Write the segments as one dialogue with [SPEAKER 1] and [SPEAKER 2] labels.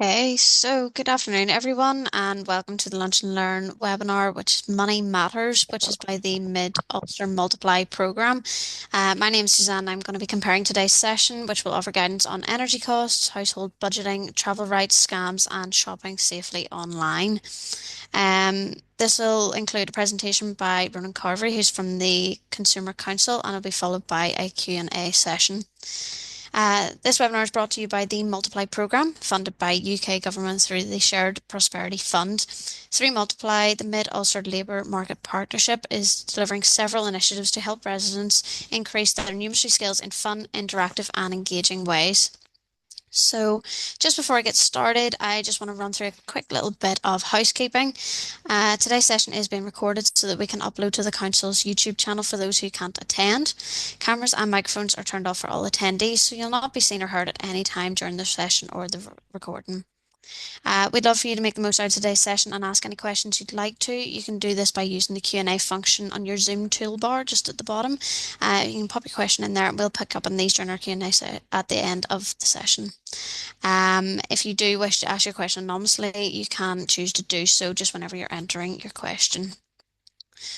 [SPEAKER 1] Hey, so good afternoon, everyone, and welcome to the Lunch and Learn webinar, which is Money Matters, which is by the Mid-Ulster Multiply program. My name is Suzanne. I'm going to be comparing today's session, which will offer guidance on energy costs, household budgeting, travel rights, scams, and shopping safely online. This will include a presentation by Ronan Carvery, who's from the Consumer Council, and it'll be followed by a Q&A session. This webinar is brought to you by the Multiply programme, funded by UK Government through the Shared Prosperity Fund. Through Multiply, the Mid-Ulster Labour Market Partnership is delivering several initiatives to help residents increase their numeracy skills in fun, interactive and engaging ways. So, just before I get started, I just want to run through a quick little bit of housekeeping. Today's session is being recorded so that we can upload to the Council's YouTube channel for those who can't attend. Cameras and microphones are turned off for all attendees, so you'll not be seen or heard at any time during the session or the recording. We'd love for you to make the most out of today's session and ask any questions you'd like to. You can do this by using the Q&A function on your Zoom toolbar just at the bottom. You can pop your question in there and we'll pick up on these during our Q&A at the end of the session. If you do wish to ask your question anonymously, you can choose to do so just whenever you're entering your question.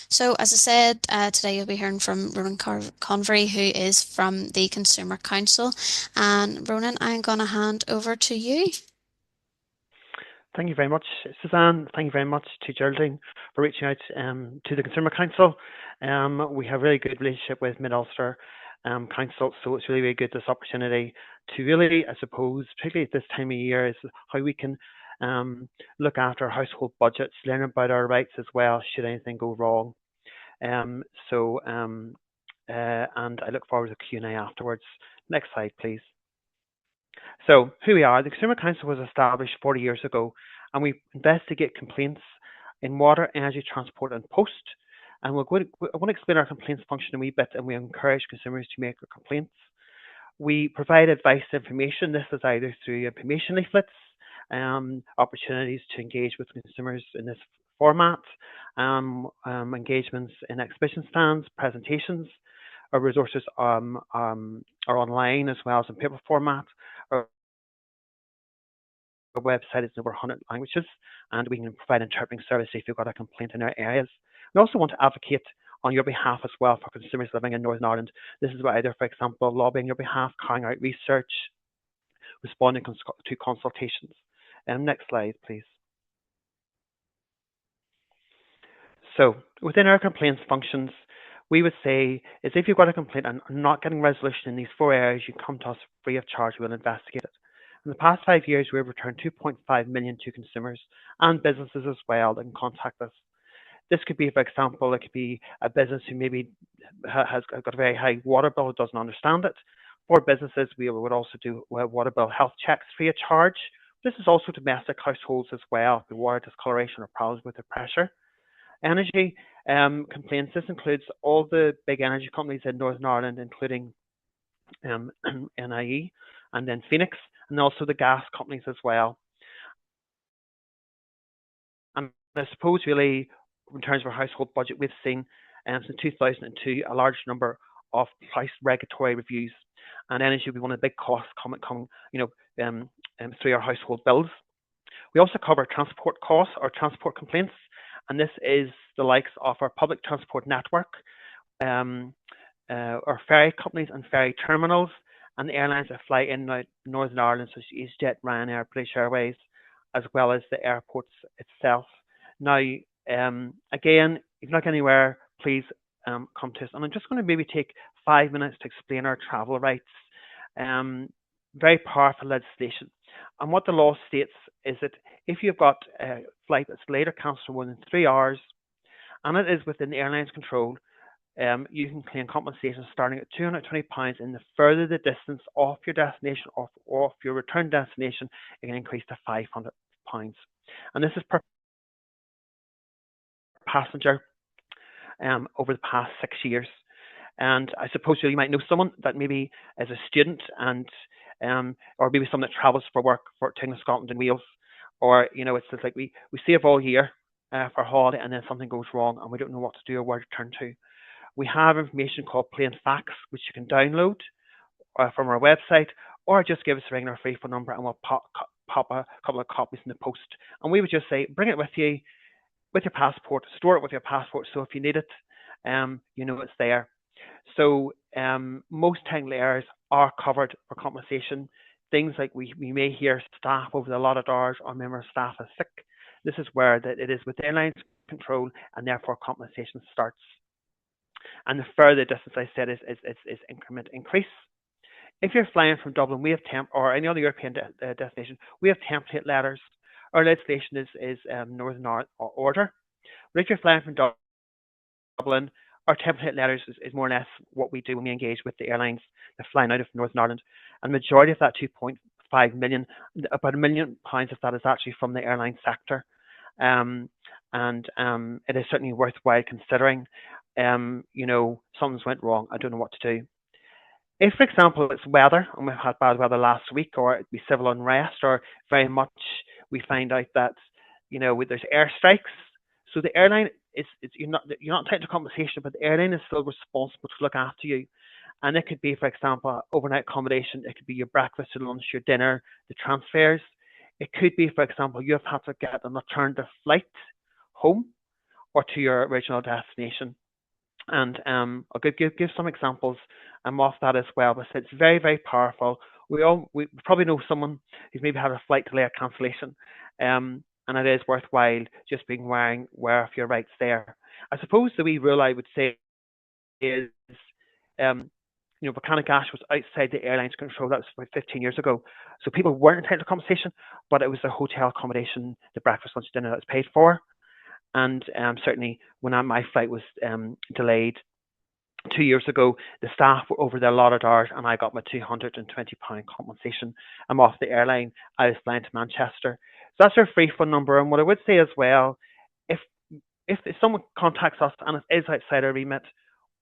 [SPEAKER 1] So, as I said, today you'll be hearing from Ronan Convery, who is from the Consumer Council. And Ronan, I'm going to hand over to you.
[SPEAKER 2] Thank you very much, Suzanne. Thank you very much to Geraldine for reaching out to the Consumer Council. We have a really good relationship with Mid-Ulster Council, so it's really, really good this opportunity to really, I suppose, particularly at this time of year, is how we can look after our household budgets, learn about our rights as well, should anything go wrong. And I look forward to the Q&A afterwards. Next slide, please. So, who we are. The Consumer Council was established 40 years ago, and we investigate complaints in water, energy, transport, and post. And I want to explain our complaints function a wee bit, and we encourage consumers to make their complaints. We provide advice and information. This is either through information leaflets, opportunities to engage with consumers in this format, engagements in exhibition stands, presentations. Our resources are online as well as in paper format. Our website is in over 100 languages, and we can provide interpreting service if you've got a complaint in our areas. We also want to advocate on your behalf as well for consumers living in Northern Ireland. This is either, for example, lobbying your behalf, carrying out research, responding to consultations. Next slide, please. So, within our complaints functions, we would say is if you've got a complaint and are not getting resolution in these four areas, you come to us free of charge. We'll investigate it. In the past 5 years, we've returned 2.5 million to consumers and businesses as well that can contact us. This could be, for example, it could be a business who maybe has got a very high water bill, doesn't understand it. For businesses, we would also do water bill health checks free of charge. This is also domestic households as well, the water discoloration or problems with the pressure. Energy complaints. This includes all the big energy companies in Northern Ireland, including NIE and then Phoenix, and also the gas companies as well. And I suppose really, in terms of our household budget, we've seen since 2002 a large number of price regulatory reviews, and energy will be one of the big costs coming through our household bills. We also cover transport costs or transport complaints, and this is the likes of our public transport network, our ferry companies and ferry terminals, and the airlines that fly in and out Northern Ireland, such as EasyJet, Ryanair, British Airways, as well as the airports itself. Now, again, if you're not anywhere, please come to us. And I'm just going to maybe take 5 minutes to explain our travel rights. Very powerful legislation. And what the law states is that if you've got a flight that's late or cancelled for more than 3 hours, and it is within the airline's control, you can claim compensation starting at £220. And the further the distance off your destination, off your return destination, it can increase to £500. And this is per passenger over the past 6 years. And I suppose you might know someone that maybe is a student and or maybe someone that travels for work to England, Scotland and Wales, or it's just like we save all year for a holiday and then something goes wrong and we don't know what to do or where to turn to. We have information called plain facts which you can download from our website, or just give us a ring on our free phone number and we'll pop pop a couple of copies in the post. And we would just say, bring it with your passport, store it with your passport. So if you need it, you know it's there. So most technical errors are covered for compensation. Things like we may hear staff over the allotted hours or member of staff is sick. This is where that it is within airlines control and therefore compensation starts. And the further distance I said is increment increase. If you're flying from Dublin, we have or any other European destination, we have template letters. Our legislation is Northern Order. But if you're flying from Dublin, our template letters is more or less what we do when we engage with the airlines that flying out of Northern Ireland. And the majority of that 2.5 million, about £1 million of that is actually from the airline sector. And it is certainly worthwhile considering. Something's went wrong. I don't know what to do. If, for example, it's weather, and we've had bad weather last week, or it be civil unrest, or very much we find out that there's airstrikes, so the airline you're not entitled to compensation, but the airline is still responsible to look after you. And it could be, for example, overnight accommodation. It could be your breakfast, your lunch, your dinner, the transfers. It could be, for example, you have had to get an alternative flight home or to your original destination. And I'll give some examples off that as well. But it's very, very powerful. We probably know someone who's maybe had a flight delay or cancellation, and it is worthwhile just being aware of your rights there. I suppose the wee rule I would say is, volcanic ash was outside the airline's control. That was about 15 years ago. So people weren't entitled to compensation, but it was the hotel accommodation, the breakfast, lunch, dinner that was paid for. And certainly when my flight was delayed 2 years ago, the staff were over their allotted hours and I got my £220 compensation. I'm off the airline. I was flying to Manchester. So that's our free phone number. And what I would say as well, if someone contacts us and it is outside our remit,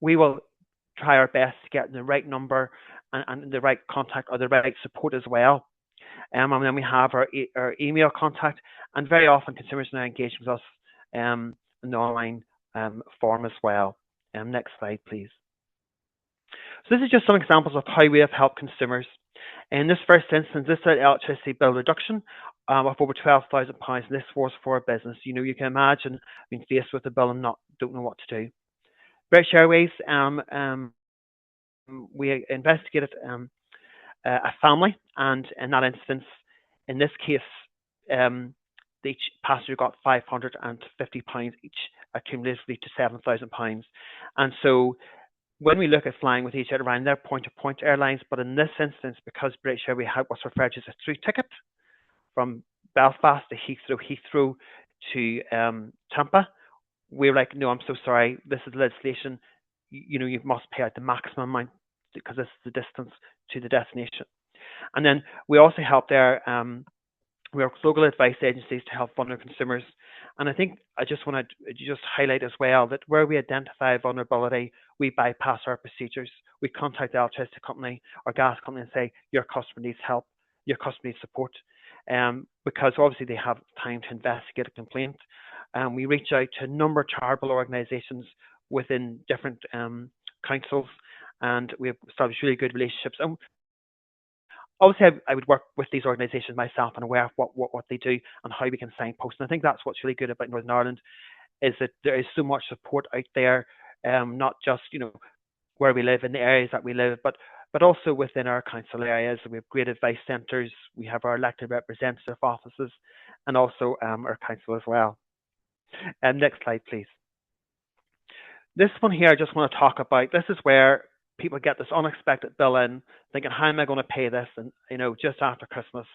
[SPEAKER 2] we will try our best to get the right number and the right contact or the right support as well. And then we have our email contact, and very often consumers now engage with us in the online form as well. Next slide, please. So this is just some examples of how we have helped consumers. In this first instance, this is an electricity bill reduction of over £12,000, and this was for a business. You can imagine being faced with a bill and don't know what to do. British Airways, we investigated a family, and in that instance, in this case, each passenger got £550 each, accumulatively to £7,000. And so when we look at flying with each airline, they're point-to-point airlines, but in this instance, because British Airways had what's referred to as a through ticket from Belfast to Heathrow to Tampa, we were like, no, I'm so sorry, this is legislation, you must pay out the maximum amount because this is the distance to the destination. And then we also help there, we work with local advice agencies to help vulnerable consumers. And I think I just want to just highlight as well that where we identify vulnerability, we bypass our procedures. We contact the electricity company or gas company and say, your customer needs help, your customer needs support, because obviously they have time to investigate a complaint. We reach out to a number of charitable organisations within different councils, and we've established really good relationships. And obviously, I would work with these organisations myself and aware of what they do and how we can signpost. And I think that's what's really good about Northern Ireland, is that there is so much support out there, not just where we live in the areas that we live, but also within our council areas. We have great advice centres, we have our elected representative offices, and also our council as well. Next slide, please. This one here I just want to talk about. This is where people get this unexpected bill in, thinking, how am I going to pay this? And just after Christmas,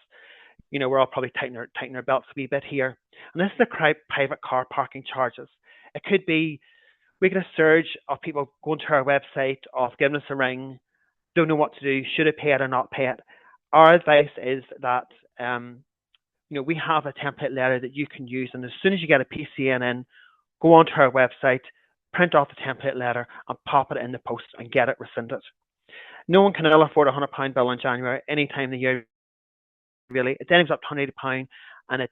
[SPEAKER 2] we're all probably tightening our belts a wee bit here. And this is the private car parking charges. It could be we get a surge of people going to our website, of giving us a ring, don't know what to do, should I pay it or not pay it? Our advice is that we have a template letter that you can use, and as soon as you get a PCN in, go onto our website, print off the template letter and pop it in the post and get it rescinded. No one can ill afford a £100 bill in January any time of the year, really. It then ends up to £180 and it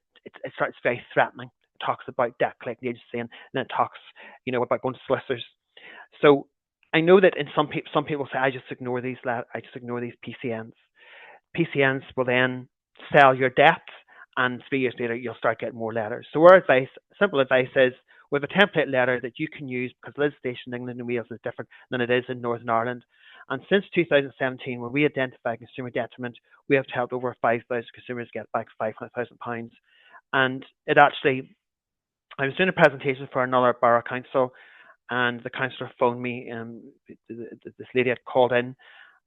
[SPEAKER 2] starts very threatening. It talks about debt collecting agency, and then it talks, about going to solicitors. So I know that in some people say, I just ignore these PCNs. PCNs will then sell your debt and 3 years later you'll start getting more letters. So our advice, simple advice is we have a template letter that you can use because legislation in England and Wales is different than it is in Northern Ireland. And since 2017, when we identified consumer detriment, we have helped over 5,000 consumers get back £500,000. And it actually, I was doing a presentation for another borough council, and the councillor phoned me. This lady had called in,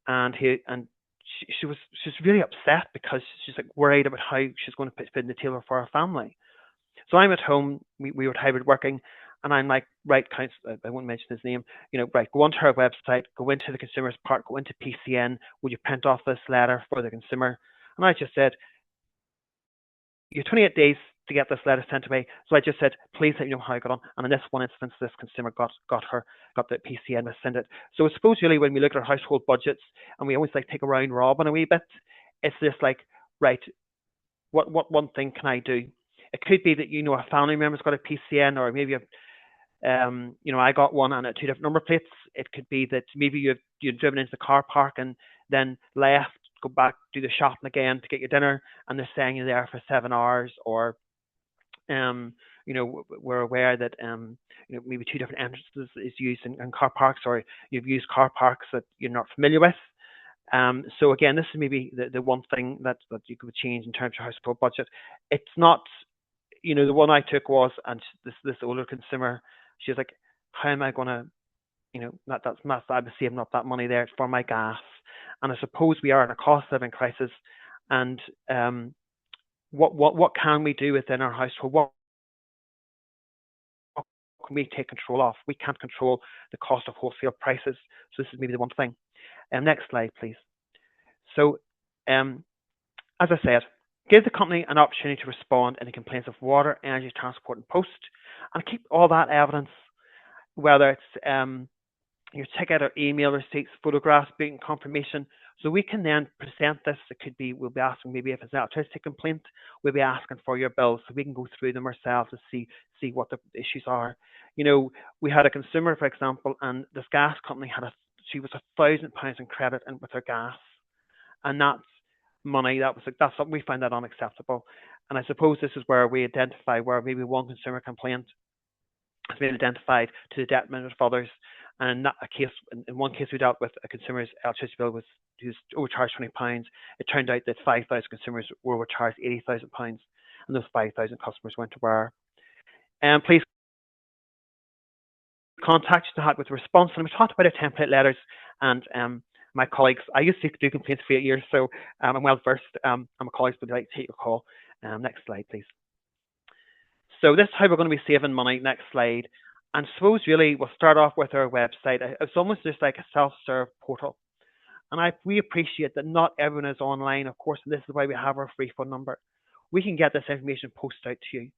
[SPEAKER 2] and she was really upset because she's like worried about how she's going to put food in the table for her family. So I'm at home. We were hybrid working, and I'm like, right, council. I won't mention his name. Right, go onto our website, go into the consumers part, go into PCN. Would you print off this letter for the consumer? And I just said, you have 28 days to get this letter sent to me. So I just said, please let me know how I got on. And in this one instance, this consumer got the PCN was sent it. So I suppose really when we look at our household budgets and we always like take a round robin a wee bit, it's just like, right, what one thing can I do? It could be that a family member's got a PCN, or maybe I got one and at two different number plates. It could be that maybe you've driven into the car park and then left, go back, do the shopping again to get your dinner, and they're saying you're there for 7 hours. Or we're aware that maybe two different entrances is used in car parks, or you've used car parks that you're not familiar with. So again, this is maybe the one thing that you could change in terms of household budget. It's not, the one I took was, and this older consumer, she was like, how am I going to, that's not, I was saving up that money there. It's for my gas. And I suppose we are in a cost living crisis. And what can we do within our household? What can we take control of? We can't control the cost of wholesale prices. So this is maybe the one thing. Next slide, please. So, as I said, give the company an opportunity to respond in the complaints of water, energy, transport, and post, and keep all that evidence, whether it's your ticket or email receipts, photographs, booking confirmation, so we can then present this. It could be, we'll be asking maybe if it's an electricity complaint, we'll be asking for your bills so we can go through them ourselves to see what the issues are. We had a consumer, for example, and this gas company she was £1,000 in credit in with her gas, and that's money that's something we find that unacceptable. And I suppose this is where we identify where maybe one consumer complaint has been identified to the detriment of others. And not a case, in one case we dealt with a consumer's electricity bill was overcharged £20. It turned out that 5,000 consumers were overcharged £80,000, and those 5,000 customers went to where. Please contact us to help with the response. And we talked about our template letters, and my colleagues, I used to do complaints for 8 years, so I'm well versed. And my colleagues would like to take your call. Next slide, please. So this is how we're going to be saving money. Next slide. And suppose really we'll start off with our website. It's almost just like a self-serve portal. And we appreciate that not everyone is online, of course, and this is why we have our free phone number. We can get this information posted out to you.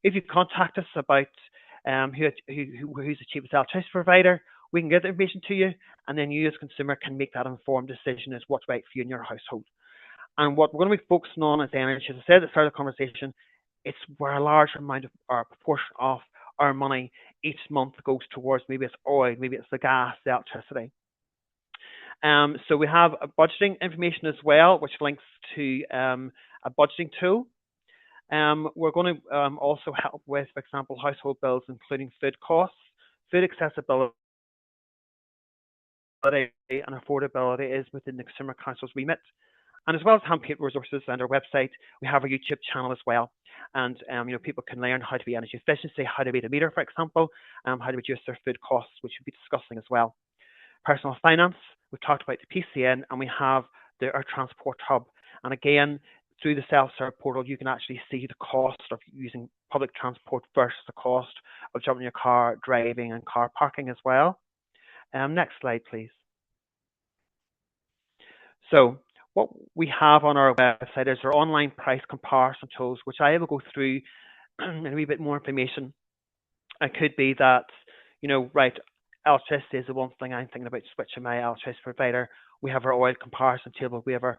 [SPEAKER 2] If you contact us about who's the cheapest electricity provider, we can get the information to you, and then you as a consumer can make that informed decision as what's right for you in your household. And what we're going to be focusing on is energy. As I said at the start of the conversation, it's where a large amount of our proportion of our money each month goes towards. Maybe it's oil, maybe it's the gas, the electricity. So we have a budgeting information as well, which links to a budgeting tool. We're going to also help with, for example, household bills, including food costs, food accessibility, and affordability is within the Consumer Council's remit. And as well as hand-paid resources and our website, we have our YouTube channel as well. And people can learn how to be energy efficient, how to read a meter, for example, how to reduce their food costs, which we'll be discussing as well. Personal finance, we've talked about the PCN, and we have our transport hub. And again, through the self-serve portal, you can actually see the cost of using public transport versus the cost of jumping in your car, driving, and car parking as well. Next slide, please. So what we have on our website is our online price comparison tools, which I will go through in a wee bit more information. It could be that, right, electricity is the one thing I'm thinking about switching my electricity provider. We have our oil comparison table. We have our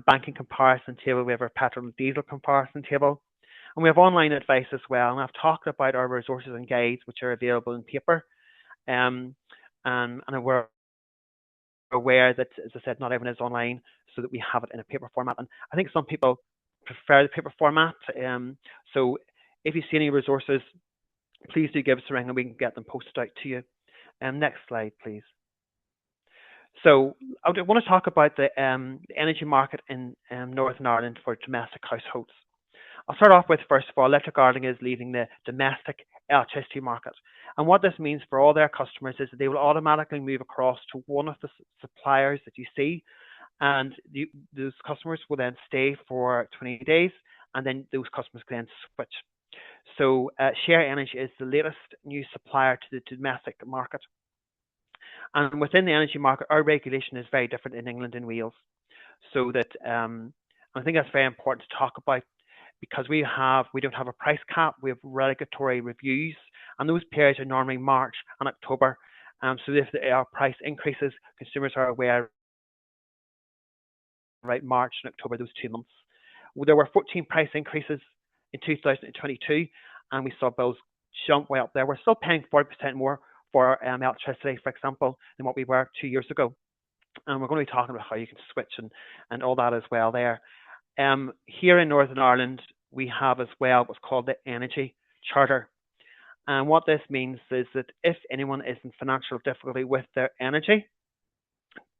[SPEAKER 2] banking comparison table. We have our petrol and diesel comparison table. And we have online advice as well. And I've talked about our resources and guides, which are available in paper. And we're aware that, as I said, not everyone is online, so that we have it in a paper format. And I think some people prefer the paper format. So if you see any resources, please do give us a ring and we can get them posted out to you. Next slide, please. So I want to talk about the energy market in Northern Ireland for domestic households. I'll start off with, first of all, Electric Ireland is leading the domestic electricity market. And what this means for all their customers is that they will automatically move across to one of the suppliers that you see, and those customers will then stay for 20 days, and then those customers can then switch. So Share Energy is the latest new supplier to the domestic market. And within the energy market, our regulation is very different in England and Wales. So that I think that's very important to talk about, because we don't have a price cap, we have regulatory reviews, and those periods are normally March and October. So if our price increases, consumers are aware, right, March and October, those 2 months. There were 14 price increases in 2022, and we saw bills jump way up there. We're still paying 40% more for electricity, for example, than what we were 2 years ago. And we're going to be talking about how you can switch and all that as well there. Here in Northern Ireland, we have as well what's called the Energy Charter. And what this means is that if anyone is in financial difficulty with their energy,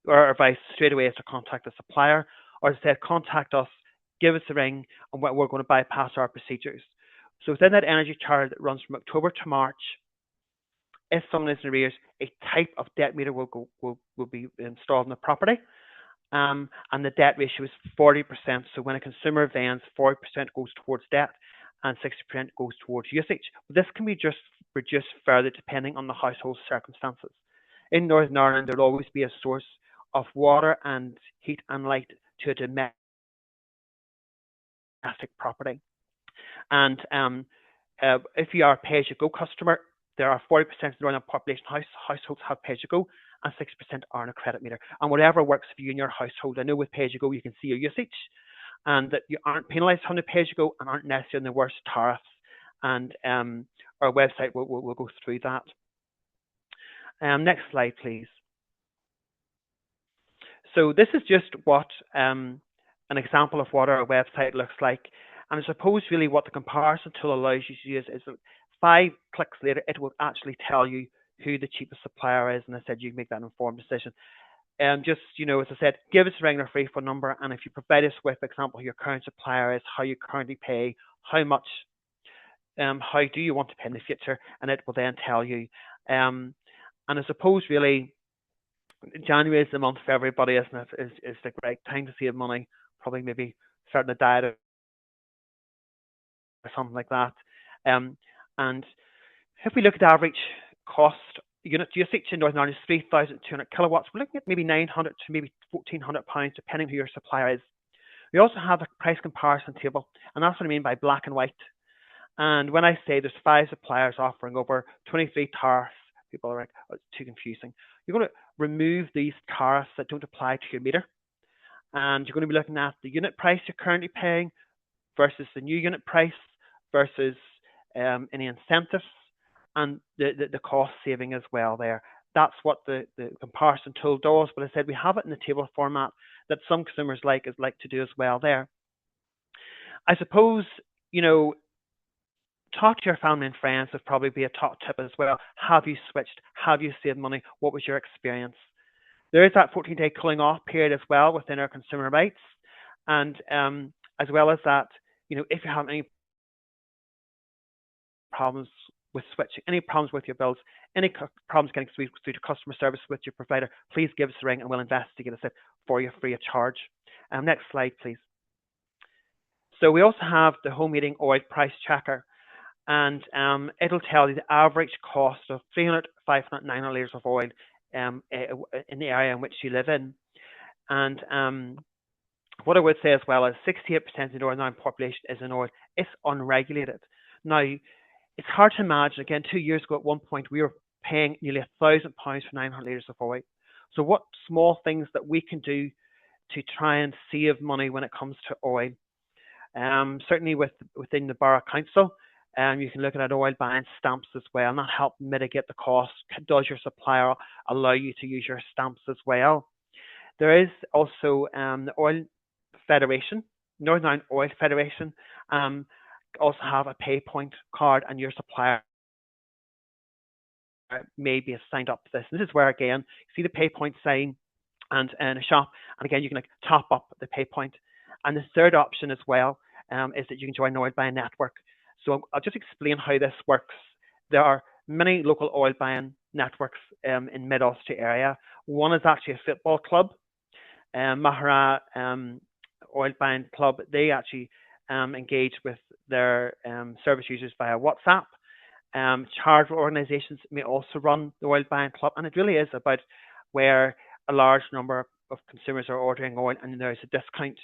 [SPEAKER 2] our advice straight away is to contact the supplier, or instead contact us, give us a ring, and we're going to bypass our procedures. So within that Energy Charter that runs from October to March, if someone is in arrears, a type of debt meter will be installed in the property. And the debt ratio is 40%. So when a consumer vends, 40% goes towards debt and 60% goes towards usage. But this can be just reduced further depending on the household circumstances. In Northern Ireland, there will always be a source of water and heat and light to a domestic property. And if you are a pay-as-you-go customer, there are 40% of the Northern population households have pay-as-you-go, and 60% are on a credit meter. And whatever works for you in your household. I know with pay-as-you-go you can see your usage, and that you aren't penalised on the pay-as-you-go and aren't necessarily in the worst tariffs. And our website will go through that. Next slide, please. So this is just what an example of what our website looks like. And I suppose really what the comparison tool allows you to use is that 5 clicks later, it will actually tell you who the cheapest supplier is. And I said you can make that informed decision. Just, as I said, give us a ring or free phone number. And if you provide us with, for example, who your current supplier is, how you currently pay, how much, how do you want to pay in the future, and it will then tell you. And I suppose really January is the month for everybody, isn't it? Is the right time to save money, probably maybe starting a diet or something like that. And if we look at the average cost unit usage in Northern Ireland is 3,200 kilowatts, we're looking at maybe 900 to maybe 1,400 pounds, depending who your supplier is. We also have a price comparison table, and that's what I mean by black and white. And when I say there's 5 suppliers offering over 23 tariffs, people are like, oh, it's too confusing. You're going to remove these tariffs that don't apply to your meter, and you're going to be looking at the unit price you're currently paying versus the new unit price versus any incentives and the cost saving as well there. That's what the comparison tool does. But I said we have it in the table format that some consumers like to do as well there. I suppose, talk to your family and friends would probably be a top tip as well. Have you switched? Have you saved money? What was your experience? There is that 14-day cooling off period as well within our consumer rights. And as well as that, if you have any problems with switching, any problems with your bills, any problems getting through to customer service with your provider, please give us a ring and we'll investigate it for you free of charge. Next slide, please. So we also have the home heating oil price checker, and it'll tell you the average cost of 300, 500, 900 litres of oil in the area in which you live in. And what I would say as well is 68% of the Northern Ireland population is in oil. It's unregulated. Now, it's hard to imagine, again, 2 years ago at one point, we were paying nearly £1,000 for 900 litres of oil. So what small things that we can do to try and save money when it comes to oil? Certainly within the Borough Council, you can look at oil buying stamps as well, and that help mitigate the cost. Does your supplier allow you to use your stamps as well? There is also the Oil Federation, Northern Ireland Oil Federation um, also have a pay point card, and your supplier may be signed up to this. And this is where, again, you see the pay point sign and in a shop, and again, you can like top up the pay point. And the third option as well is that you can join an oil buying network. So I'll just explain how this works. There are many local oil buying networks in mid-Ulster area. One is actually a football club, Mahara Oil Buying Club. They actually engage with their service users via WhatsApp. Charitable organisations may also run the oil buying club, and it really is about where a large number of consumers are ordering oil and there's a discount.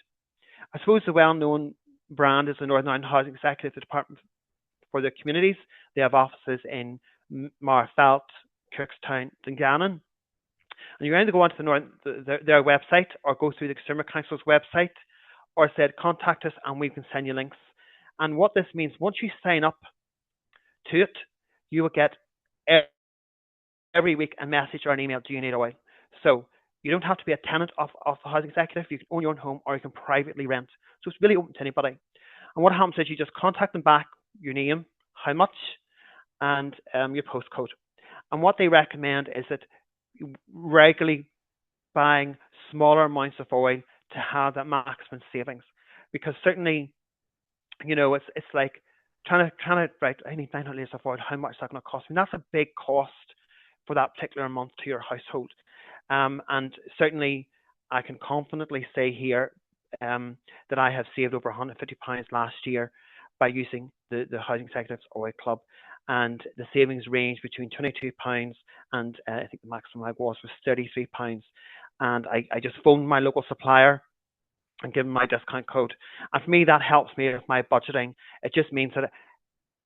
[SPEAKER 2] I suppose the well-known brand is the Northern Ireland Housing Executive Department for the communities. They have offices in Marfelt, Cookstown, Dungannon. And you're going to go onto their website or go through the Consumer Council's website or said contact us and we can send you links. And what this means, once you sign up to it, you will get every week a message or an email, do you need oil? So you don't have to be a tenant of the housing executive. You can own your own home or you can privately rent. So it's really open to anybody. And what happens is you just contact them back, your name, how much, and your postcode. And what they recommend is that you regularly buying smaller amounts of oil to have that maximum savings. Because certainly, it's like trying to right, I need 900 litres of oil, how much is that going to cost me? And that's a big cost for that particular month to your household. And certainly I can confidently say here that I have saved over £150 last year by using the Housing Executives Oil Club. And the savings range between £22 and I think the maximum I was £33. And I just phoned my local supplier and give them my discount code. And for me, that helps me with my budgeting. It just means that,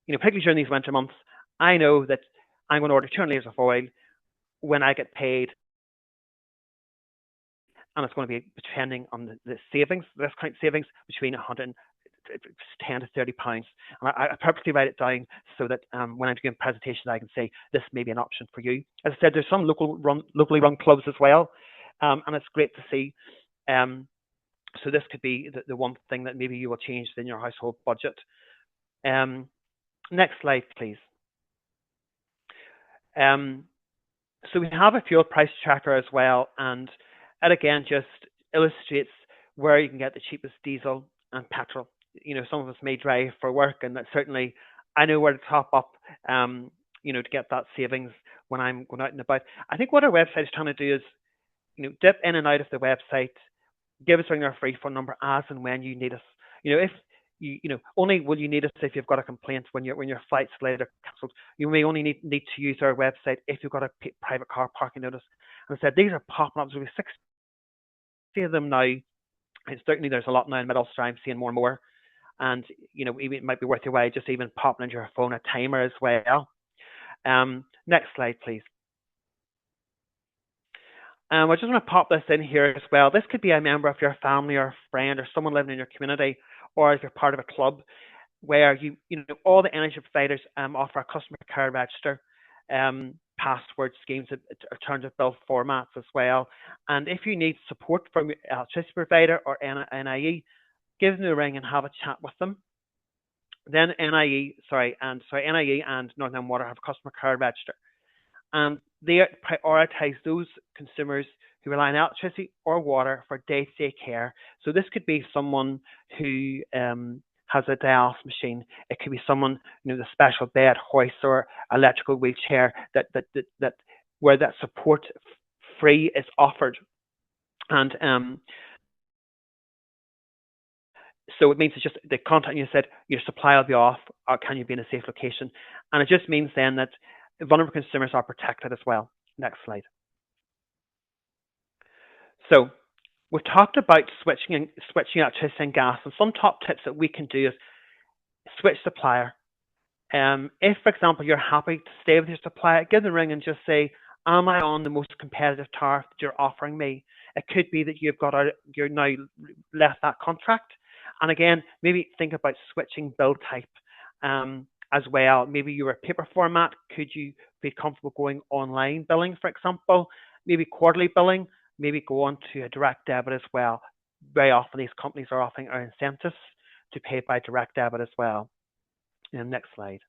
[SPEAKER 2] particularly during these winter months, I know that I'm going to order 200 litres of oil when I get paid, and it's going to be depending on the savings, the discount savings, between 110 to £30. And I purposely write it down so that when I'm doing presentations, I can say this may be an option for you. As I said, there's some locally run clubs as well, and it's great to see. So this could be the one thing that maybe you will change in your household budget. Next slide, please. So we have a fuel price tracker as well, and it again just illustrates where you can get the cheapest diesel and petrol. Some of us may drive for work, and that certainly I know where to top up, to get that savings when I'm going out and about. I think what our website is trying to do is, dip in and out of the website, give us ring our free phone number as and when you need us. If only will you need us if you've got a complaint when your flight's delayed or cancelled. You may only need to use our website if you've got a private car parking notice. And I said these are popping up. There's only 60 of them now. And certainly there's a lot now in Mid-Ulster. I'm seeing more and more. And even it might be worth your while just even popping into your phone a timer as well. Next slide, please. I just want to pop this in here as well. This could be a member of your family or a friend or someone living in your community, or if you're part of a club where all the energy providers offer a customer care register, password schemes, alternative bill formats as well. And if you need support from your electricity provider or NIE, give them a ring and have a chat with them. Then NIE and Northern Water have a customer care register. And they prioritise those consumers who rely on electricity or water for day-to-day care. So this could be someone who has a dialysis machine. It could be someone, the special bed, hoist, or electrical wheelchair that where that support free is offered. And so it means it's just the contact you said your supply will be off, or can you be in a safe location? And it just means then that vulnerable consumers are protected as well. Next slide. So we've talked about switching electricity and gas, and some top tips that we can do is switch supplier. If, for example, you're happy to stay with your supplier, give them a ring and just say, am I on the most competitive tariff that you're offering me? It could be that you're now left that contract. And again, maybe think about switching bill type as well. Maybe you're a paper format. Could you be comfortable going online billing, for example? Maybe quarterly billing. Maybe go on to a direct debit as well. very often these companies are offering our incentives to pay by direct debit as well. Next slide.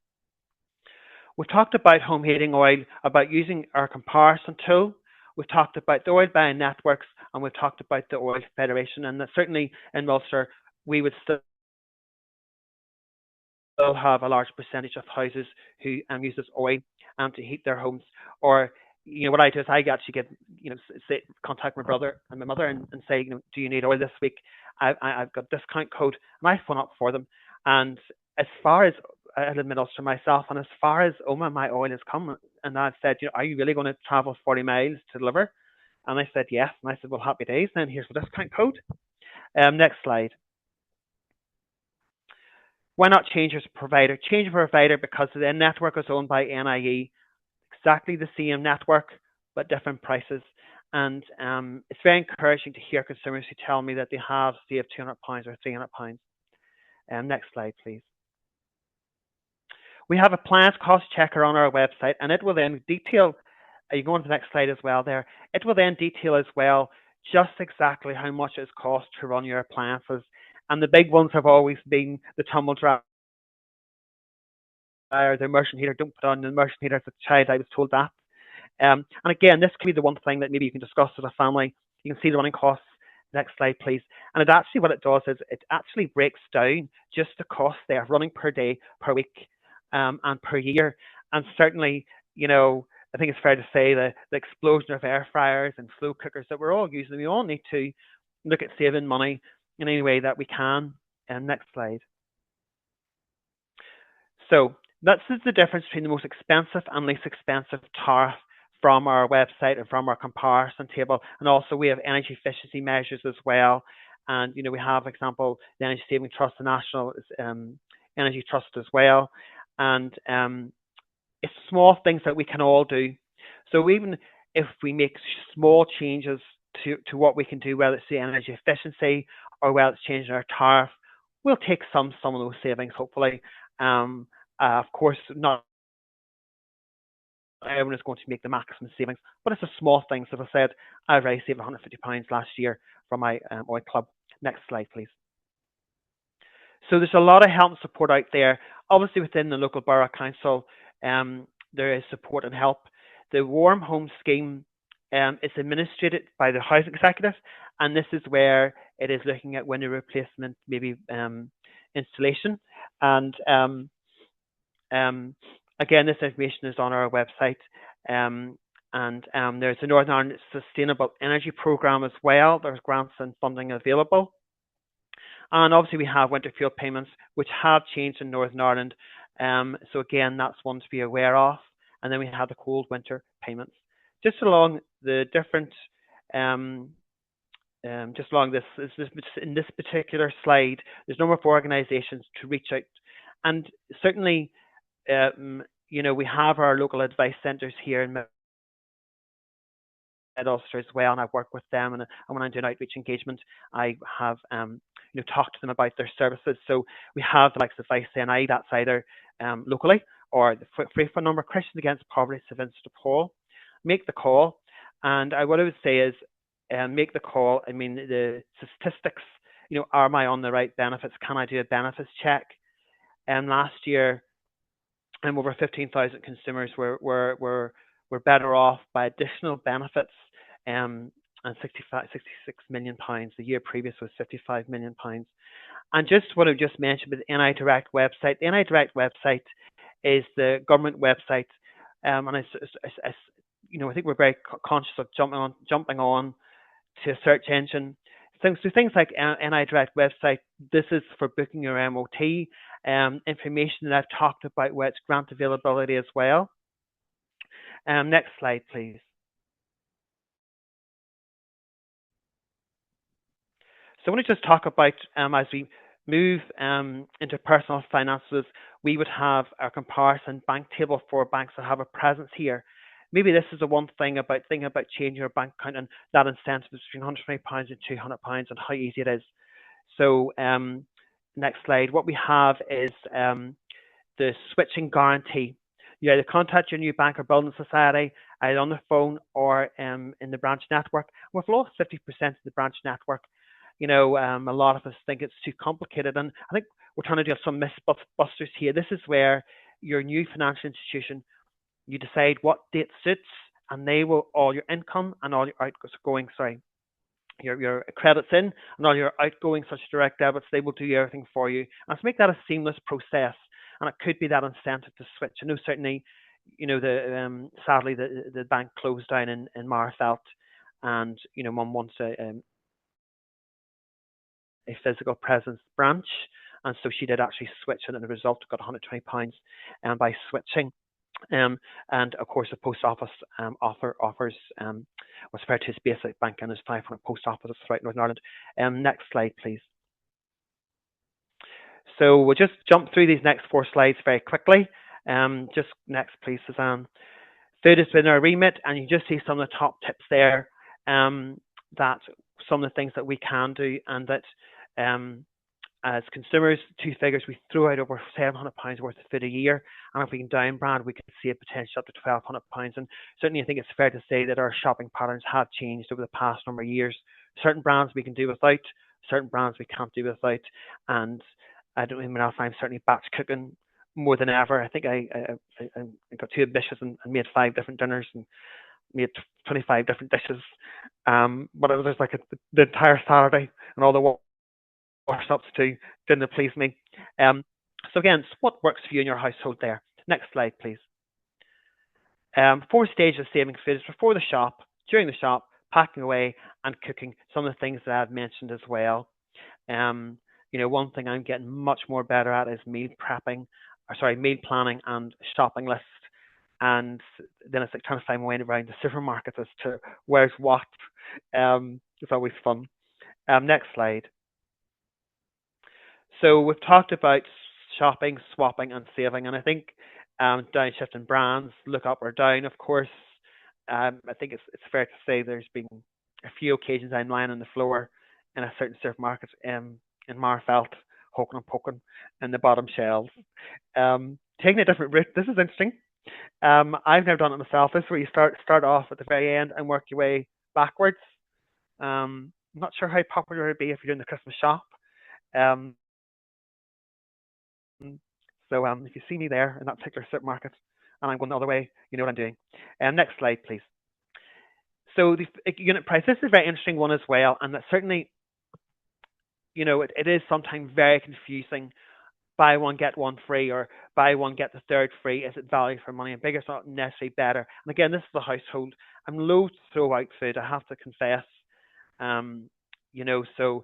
[SPEAKER 2] We've talked about home heating oil, about using our comparison tool. We've talked about the oil buying networks, and we've talked about the Oil Federation. And certainly in Ulster, we would still have a large percentage of houses who use this oil to heat their homes. Or, what I do is I actually get, say, contact my brother and my mother and say, do you need oil this week? I've got a discount code, and I phone up for them. And as far as I live in Ulster myself, and as far as Oma, my oil has come, and I've said, are you really going to travel 40 miles to deliver? And I said, yes. And I said, well, happy days. Then here's the discount code. Next slide. Why not change your provider? Change your provider because the network is owned by NIE, exactly the same network, but different prices. And it's very encouraging to hear consumers who tell me that they have saved £200 or £300. Next slide, please. We have a plans cost checker on our website, and it will then detail, you go on to the next slide as well there, it will then detail as well just exactly how much it's cost to run your appliances. And the big ones have always been the tumble dryer, the immersion heater. Don't put on the immersion heater as a child, I was told that. And again, this could be the one thing that maybe you can discuss as a family. You can see the running costs. Next slide, please. And it actually, what it does is it actually breaks down just the cost there, running per day, per week, and per year. And certainly, I think it's fair to say that the explosion of air fryers and slow cookers that we're all using, we all need to look at saving money in any way that we can. And next slide. So this is the difference between the most expensive and least expensive tariff from our website and from our comparison table. And also we have energy efficiency measures as well. And, we have, for example, the Energy Saving Trust, the National Energy Trust as well. And it's small things that we can all do. So even if we make small changes to what we can do, whether it's the energy efficiency or whether it's changing our tariff, we'll take some of those savings, hopefully. Of course, not everyone is going to make the maximum savings, but it's a small thing. So as I said, I've already saved £150 last year from my oil club. Next slide, please. So there's a lot of help and support out there. Obviously, within the local borough council, there is support and help. The Warm Home Scheme is administered by the housing executive, and this is where it is looking at window replacement, maybe installation. And again, this information is on our website. And there's the Northern Ireland Sustainable Energy Programme as well. There's grants and funding available. And obviously we have winter fuel payments, which have changed in Northern Ireland. So again, that's one to be aware of. And then we have the cold winter payments. Just along the different, just along this, in this particular slide, there's a number of organisations to reach out. And certainly, we have our local advice centres here in Ulster as well, and I've worked with them. And when I'm doing outreach engagement, I have talked to them about their services. So we have the likes of Vice NI, that's either locally, or the free phone number, Christians Against Poverty, St Vincent de Paul. Make the call, and what I would say is make the call. I mean, the statistics, am I on the right benefits? Can I do a benefits check? Last year, over 15,000 consumers were better off by additional benefits, and 66 million pounds. The year previous was 55 million pounds. And just what I've just mentioned with the NI Direct website. The NI Direct website is the government website, and I think we're very conscious of jumping on to a search engine. So things like NI Direct website. This is for booking your MOT. Information that I've talked about, where it's grant availability as well. Next slide, please. So I want to just talk about, as we move into personal finances, we would have our comparison bank table for banks that have a presence here. Maybe this is the one thing about thinking about changing your bank account, and that incentive is between £120 and £200, and how easy it is. So next slide. What we have is the switching guarantee. You either contact your new bank or building society either on the phone or in the branch network. We've lost 50% of the branch network. A lot of us think it's too complicated, and I think we're trying to do some mythbusters here. This is where your new financial institution, you decide what date suits, and they will all your income and all your outgoing, sorry, your credits in and all your outgoing such direct debits, they will do everything for you. And to make that a seamless process, and it could be that incentive to switch. I know certainly, the sadly the bank closed down in Marfelt, and Mum wants a physical presence branch, and so she did actually switch, and as a result got £120 by switching. And of course, the post office offers what's referred to as basic banking as 500 post offices throughout Northern Ireland. Next slide, please. So we'll just jump through these next 4 slides very quickly. Just next, please, Suzanne. Food is within our remit, and you just see some of the top tips there. That some of the things that we can do, and that as consumers, two figures, we throw out over £700 worth of food a year, and if we can down brand, we could see a potential up to £1,200. And certainly, I think it's fair to say that our shopping patterns have changed over the past number of years. Certain brands we can do without, certain brands we can't do without, and I don't even know if I'm certainly batch cooking more than ever. I think I got too ambitious and made 5 different dinners and made 25 different dishes. But it was just like the entire Saturday and all the wash-ups too didn't please me. So again, what works for you in your household there? Next slide, please. 4 stages of saving food is before the shop, during the shop, packing away, and cooking. Some of the things that I've mentioned as well. One thing I'm getting much more better at is meal planning and shopping lists. And then it's like trying to find my way around the supermarkets as to where's what. It's always fun. Next slide. So we've talked about shopping, swapping, and saving, and I think downshifting brands, look up or down, of course. I think it's fair to say there's been a few occasions I'm lying on the floor in a certain supermarket in Marfelt, hoking and poking in the bottom shelves. Taking a different route. This is interesting. I've never done it myself. This is where you start off at the very end and work your way backwards. I'm not sure how popular it would be if you're doing the Christmas shop. So if you see me there in that particular supermarket and I'm going the other way, you know what I'm doing. Next slide, please. So the unit price, this is a very interesting one as well, and that certainly, it is sometimes very confusing. Buy one, get one free, or buy one, get the third free. Is it value for money? And bigger is not necessarily better. And again, this is a household. I'm loath to throw out food, I have to confess. So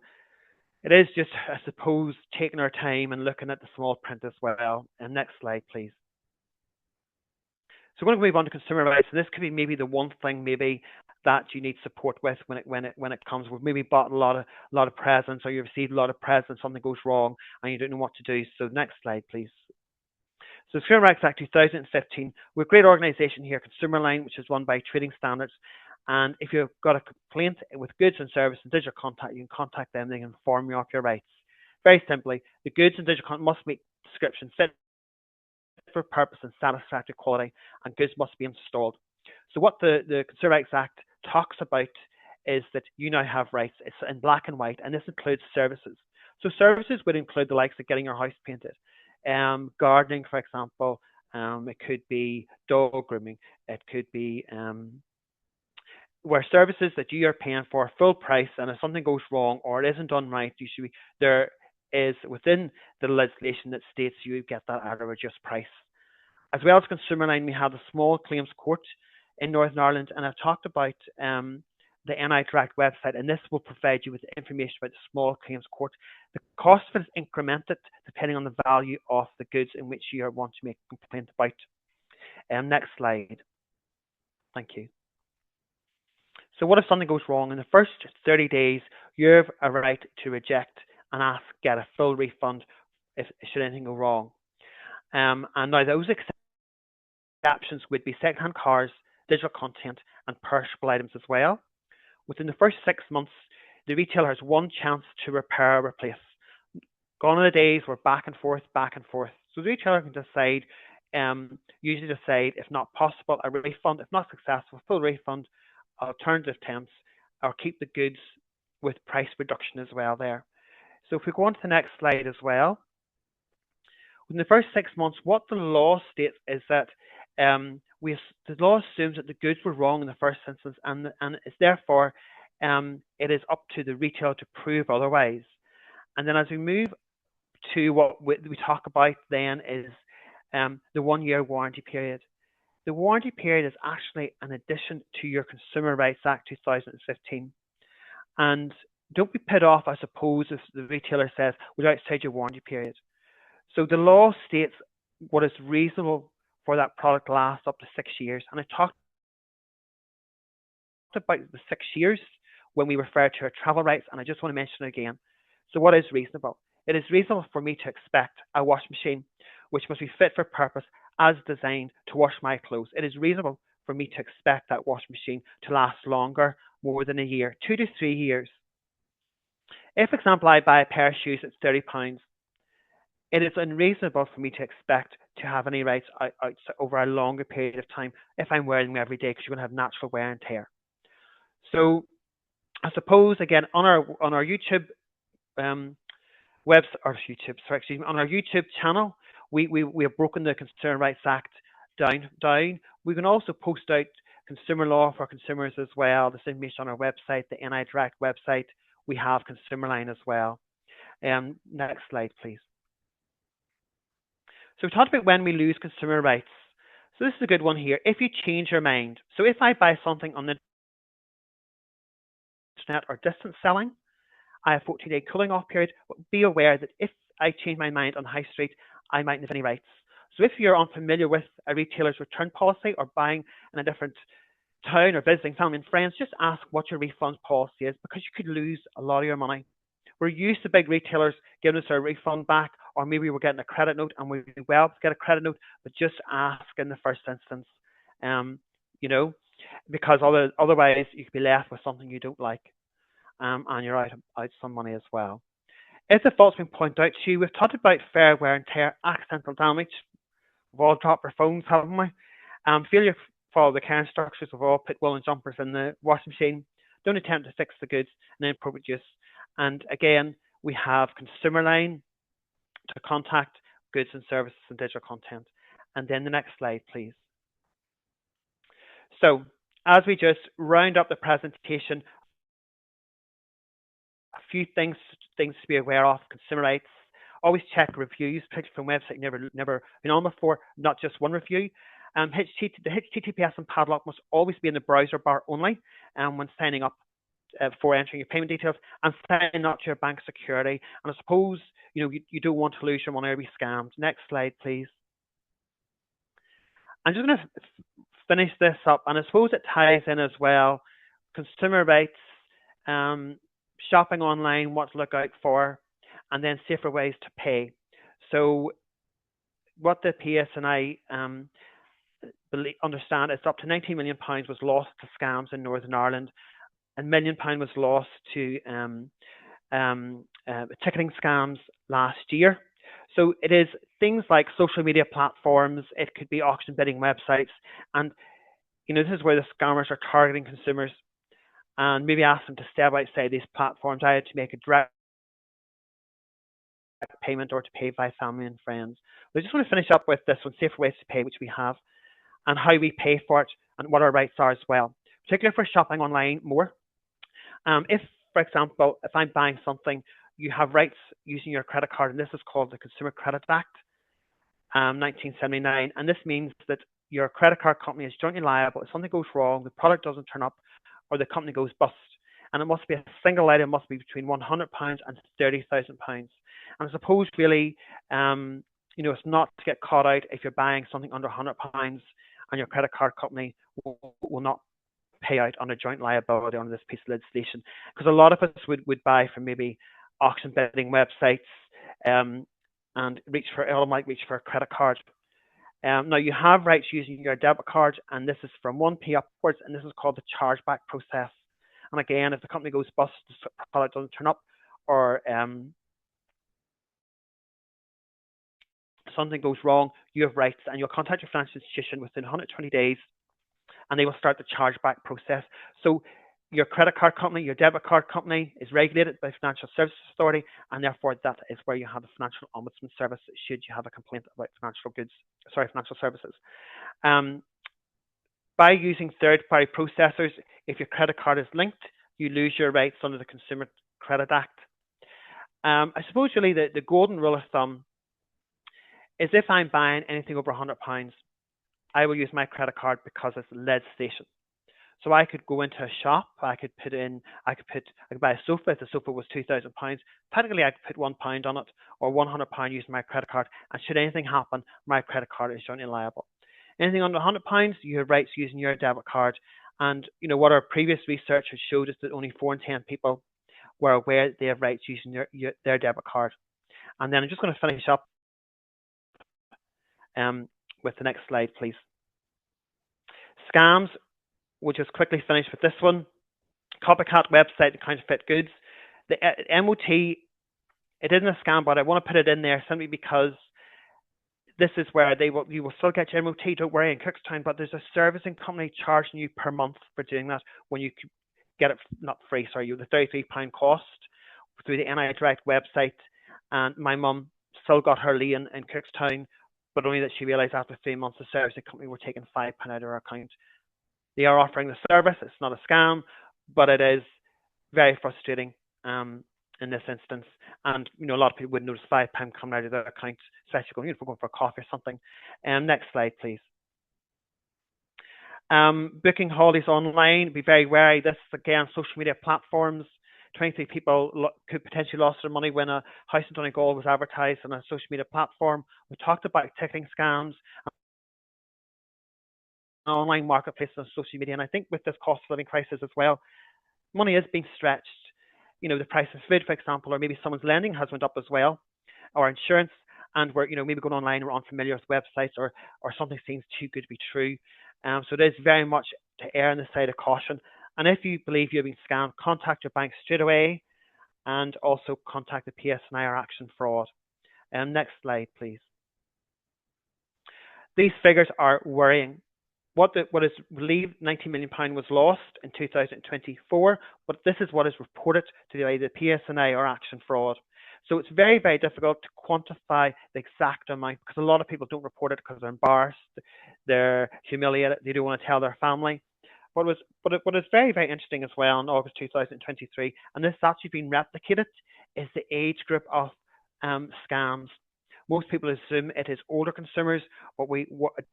[SPEAKER 2] it is just, I suppose, taking our time and looking at the small print as well. And next slide, please. So we're going to move on to consumer rights, and this could be maybe the one thing maybe that you need support with when it comes. We've maybe bought a lot of presents, or you've received a lot of presents, something goes wrong, and you don't know what to do. So next slide, please. So Consumer Rights Act 2015, we're a great organisation here, Consumer Line, which is run by Trading Standards. And if you've got a complaint with goods and services and digital contact, you can contact them. They can inform you of your rights. Very simply, the goods and digital content must meet description, fit for purpose and satisfactory quality, and goods must be installed. So what the Consumer Rights Act talks about is that you now have rights. It's in black and white, and this includes services. So services would include the likes of getting your house painted, gardening, for example. It could be dog grooming. It could be where services that you are paying for full price, and if something goes wrong or it isn't done right, there is within the legislation that states you get that at a reduced price. As well as Consumer Line, we have the small claims court in Northern Ireland, and I've talked about the NI Direct website, and this will provide you with information about the small claims court. The cost of it is incremented depending on the value of the goods in which you want to make a complaint about. Next slide. Thank you. So what if something goes wrong? In the first 30 days, you have a right to reject and get a full refund should anything go wrong. And now those exceptions would be second-hand cars, digital content, and perishable items as well. Within the first 6 months, the retailer has one chance to repair or replace. Gone are the days where back and forth. So the retailer can decide, usually decide, if not possible, a refund, if not successful, full refund, alternative temps, or keep the goods with price reduction as well there. So if we go on to the next slide as well, in the first 6 months, what the law states is that the law assumes that the goods were wrong in the first instance, and it's therefore it is up to the retailer to prove otherwise. And then as we move to what we talk about then is the 1 year warranty period. The warranty period is actually an addition to your Consumer Rights Act 2015. And don't be put off, I suppose, if the retailer says we're outside your warranty period. So the law states what is reasonable for that product to last up to 6 years. And I talked about the 6 years when we refer to our travel rights, and I just want to mention it again. So what is reasonable? It is reasonable for me to expect a washing machine which must be fit for purpose as designed to wash my clothes. It is reasonable for me to expect that washing machine to last longer, more than a year, 2 to 3 years. If, for example, I buy a pair of shoes at £30, it is unreasonable for me to expect to have any rights out over a longer period of time if I'm wearing them every day, because you're going to have natural wear and tear. So I suppose again on our YouTube on our YouTube channel, we have broken the Consumer Rights Act down. We can also post out consumer law for consumers as well. This information on our website, the NI Direct website. We have Consumer Line as well. Next slide, please. So we talked about when we lose consumer rights. So this is a good one here. If you change your mind. So if I buy something on the internet or distance selling, I have 14-day cooling off period. But be aware that if I change my mind on high street, I mightn't have any rights. So if you're unfamiliar with a retailer's return policy or buying in a different town or visiting family and friends, just ask what your refund policy is, because you could lose a lot of your money. We're used to big retailers giving us our refund back, or maybe we're getting a credit note and we do well to get a credit note, but just ask in the first instance, you know, because otherwise you could be left with something you don't like, and you're out some money as well. If the fault's been pointed out to you, we've talked about fair wear and tear, accidental damage. We've all dropped our phones, haven't we? Failure to follow the care instructions. We've all put woolen jumpers in the washing machine. Don't attempt to fix the goods in inappropriate use. And again, we have Consumer Line to contact goods and services and digital content. And then the next slide, please. So as we just round up the presentation, a few things to be aware of. Consumer rights. Always check reviews, particularly from website never been on before, not just one review. The HTTPS and padlock must always be in the browser bar only when signing up for entering your payment details, and sign up to your bank security. And I suppose you don't want to lose your money or be scammed. Next slide, please. I'm just going to finish this up, and I suppose it ties in as well. Consumer rights, shopping online, what to look out for, and then safer ways to pay. So what the PSNI understand is up to £19 million was lost to scams in Northern Ireland, and £1 million was lost to ticketing scams last year. So it is things like social media platforms, it could be auction bidding websites, and this is where the scammers are targeting consumers and maybe ask them to step outside these platforms, either to make a direct payment or to pay by family and friends. But I just want to finish up with this one, safer ways to pay, which we have, and how we pay for it and what our rights are as well, particularly for shopping online more. If, for example, if I'm buying something, you have rights using your credit card, and this is called the Consumer Credit Act, 1979, and this means that your credit card company is jointly liable if something goes wrong, the product doesn't turn up, or the company goes bust. And it must be a single item, must be between £100 and £30,000. And I suppose really, it's not to get caught out if you're buying something under £100 and your credit card company will not pay out on a joint liability under this piece of legislation. Because a lot of us would buy from maybe auction bidding websites and might reach for a credit card. Now you have rights using your debit card, and this is from 1p upwards, and this is called the chargeback process. And again, if the company goes bust, the product doesn't turn up, or something goes wrong, you have rights, and you'll contact your financial institution within 120 days, and they will start the chargeback process. So Your credit card company, your debit card company is regulated by Financial Services Authority, and therefore that is where you have the Financial Ombudsman Service should you have a complaint about financial services. Um, by using third-party processors, if your credit card is linked, you lose your rights under the Consumer Credit Act. I suppose really the golden rule of thumb is if I'm buying anything over £100, I will use my credit card because it's legislation. So I could go into a shop, I could buy a sofa if the sofa was £2,000. Technically, I could put £1 on it or £100 using my credit card, and should anything happen, my credit card is jointly liable. Anything under £100, you have rights using your debit card. And what our previous research has showed us that only 4 in 10 people were aware that they have rights using their debit card. And then I'm just going to finish up with the next slide, please. Scams. We'll just quickly finish with this one. Copycat website to counterfeit goods. The MOT, it isn't a scam, but I want to put it in there simply because this is where you will still get your MOT, don't worry, in Cookstown, but there's a servicing company charging you per month for doing that when you get it, not free, sorry, the £33 cost through the NI Direct website. And my mum still got her lien in Cookstown, but only that she realised after 3 months the servicing company were taking £5 out of her account. They are offering the service. It's not a scam, but it is very frustrating in this instance. And a lot of people would notice £5 coming out of their account, especially going for a coffee or something. Next slide, please. Booking holidays online, be very wary. This is again social media platforms. 23 people could potentially lose their money when a house in Donegal was advertised on a social media platform. We talked about ticketing scams, online marketplace on social media, and I think with this cost of living crisis as well, money is being stretched. The price of food, for example, or maybe someone's lending has went up as well, or insurance, and we're maybe going online, we're unfamiliar with websites, or something seems too good to be true. So it is very much to err on the side of caution. And if you believe you're being scammed, contact your bank straight away, and also contact the PSNI or Action Fraud. Next slide, please. These figures are worrying. What is believed £90 million was lost in 2024, but this is what is reported to either PSNI or Action Fraud. So it's very, very difficult to quantify the exact amount because a lot of people don't report it because they're embarrassed, they're humiliated, they don't want to tell their family. What is very, very interesting as well in August 2023, and this has actually been replicated, is the age group of scams. Most people assume it is older consumers, but we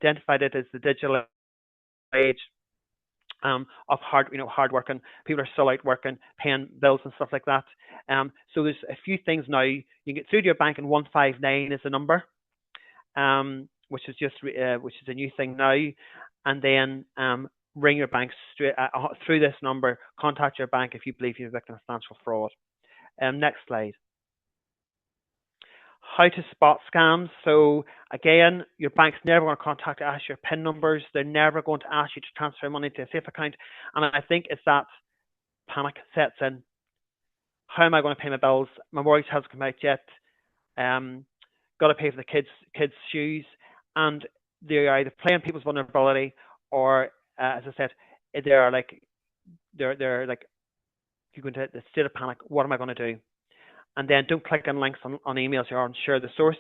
[SPEAKER 2] identified it as the digital age of hard working. People are still out working, paying bills and stuff like that. So there's a few things now. You can get through to your bank, and 159 is the number, which is a new thing now. And then ring your bank straight through this number. Contact your bank if you believe you're a victim of financial fraud. Next slide. How to spot scams. So again, your bank's never going to contact you, ask your PIN numbers. They're never going to ask you to transfer money to a safe account. And I think it's that panic sets in. How am I going to pay my bills? My mortgage hasn't come out yet. Got to pay for the kids' shoes, and they're either playing people's vulnerability, or as I said, they're like you go into the state of panic. What am I going to do? And then don't click on links on emails you're unsure of the source.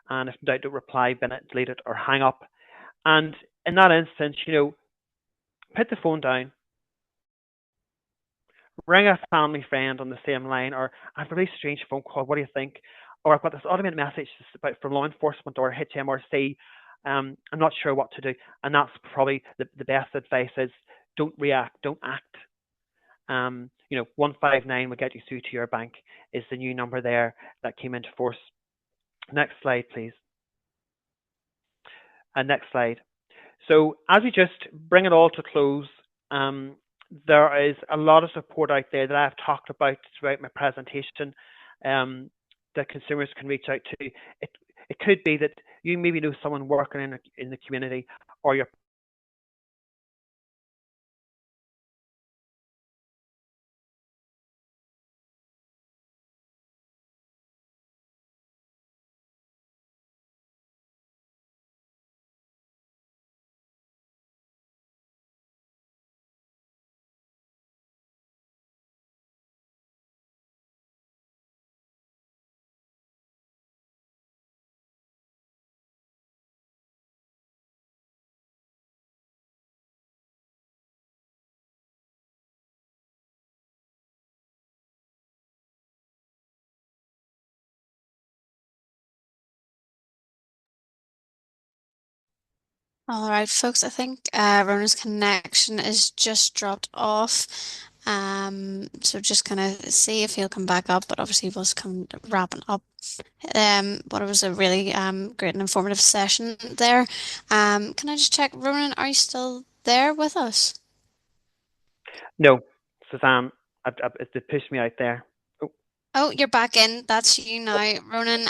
[SPEAKER 2] And if in doubt, don't reply, bin it, delete it, or hang up. And in that instance, put the phone down, ring a family friend on the same line, or I have a really strange phone call. What do you think? Or I've got this automated message from law enforcement or HMRC. I'm not sure what to do. And that's probably the best advice is don't react, don't act. 159 will get you through to your bank is the new number there that came into force. Next slide, please. And next slide. So as we just bring it all to close, there is a lot of support out there that I've talked about throughout my presentation that consumers can reach out to. It could be that you maybe know someone working in the community, or you're
[SPEAKER 1] All right, folks, I think Rona's connection is just dropped off. So just kind of see if he'll come back up, but obviously he was come wrapping up. But it was a really great and informative session there. Can I just check, Ronan, are you still there with us?
[SPEAKER 2] No, Suzanne, it pushed me out there. Oh,
[SPEAKER 1] Oh, you're back in. That's you now, Ronan.